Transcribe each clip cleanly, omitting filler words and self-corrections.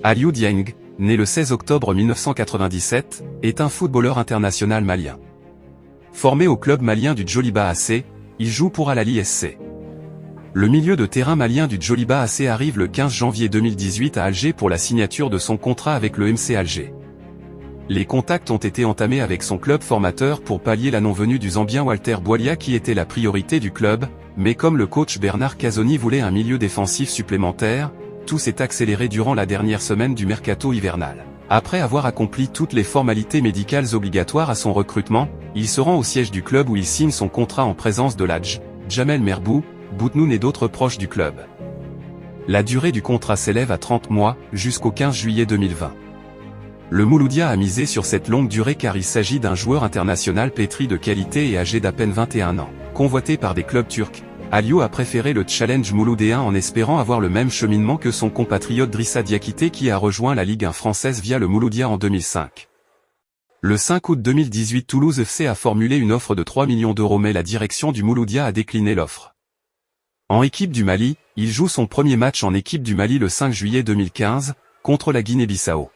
Aliou Dieng, né le 16 octobre 1997, est un footballeur international malien. Formé au club malien du Djoliba AC, il joue pour Al Ahly SC. Le milieu de terrain malien du Djoliba AC arrive le 15 janvier 2018 à Alger pour la signature de son contrat avec le MC Alger. Les contacts ont été entamés avec son club formateur pour pallier la non-venue du Zambien Walter Boualia qui était la priorité du club, mais comme le coach Bernard Casoni voulait un milieu défensif supplémentaire, tout s'est accéléré durant la dernière semaine du mercato hivernal. Après avoir accompli toutes les formalités médicales obligatoires à son recrutement, il se rend au siège du club où il signe son contrat en présence de l'Hadj, Jamel Merbou, Boutnoun et d'autres proches du club. La durée du contrat s'élève à 30 mois, jusqu'au 15 juillet 2020. Le Mouloudia a misé sur cette longue durée car il s'agit d'un joueur international pétri de qualité et âgé d'à peine 21 ans. Convoité par des clubs turcs, Aliou a préféré le challenge mouloudéen en espérant avoir le même cheminement que son compatriote Drissa Diakité qui a rejoint la Ligue 1 française via le Mouloudia en 2005. Le 5 août 2018, Toulouse FC a formulé une offre de 3 millions d'euros mais la direction du Mouloudia a décliné l'offre. En équipe du Mali, il joue son premier match en équipe du Mali le 5 juillet 2015, contre la Guinée-Bissau.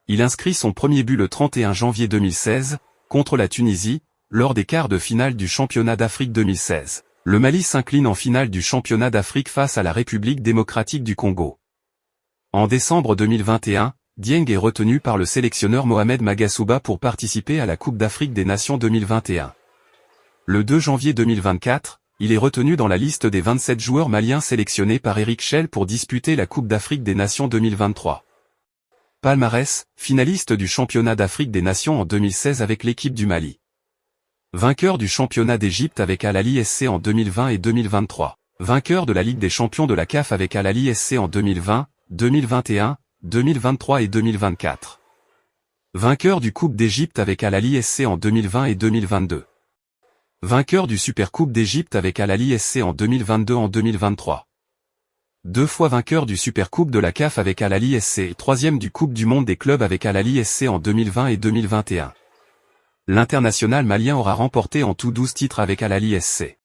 Il inscrit son premier but le 31 janvier 2016, contre la Tunisie, lors des quarts de finale du championnat d'Afrique 2016. Le Mali s'incline en finale du championnat d'Afrique face à la République démocratique du Congo. En décembre 2021, Dieng est retenu par le sélectionneur Mohamed Magasuba pour participer à la Coupe d'Afrique des Nations 2021. Le 2 janvier 2024, il est retenu dans la liste des 27 joueurs maliens sélectionnés par Eric Schell pour disputer la Coupe d'Afrique des Nations 2023. Palmarès, finaliste du championnat d'Afrique des Nations en 2016 avec l'équipe du Mali. Vainqueur du championnat d'Égypte avec Al Ahly SC en 2020 et 2023. Vainqueur de la Ligue des champions de la CAF avec Al Ahly SC en 2020, 2021, 2023 et 2024. Vainqueur du Coupe d'Égypte avec Al Ahly SC en 2020 et 2022. Vainqueur du Supercoupe d'Égypte avec Al Ahly SC en 2022 en 2023. Deux fois vainqueur du Supercoupe de la CAF avec Al Ahly SC et troisième du Coupe du Monde des clubs avec Al Ahly SC en 2020 et 2021. L'international malien aura remporté en tout 12 titres avec Al Ahly SC.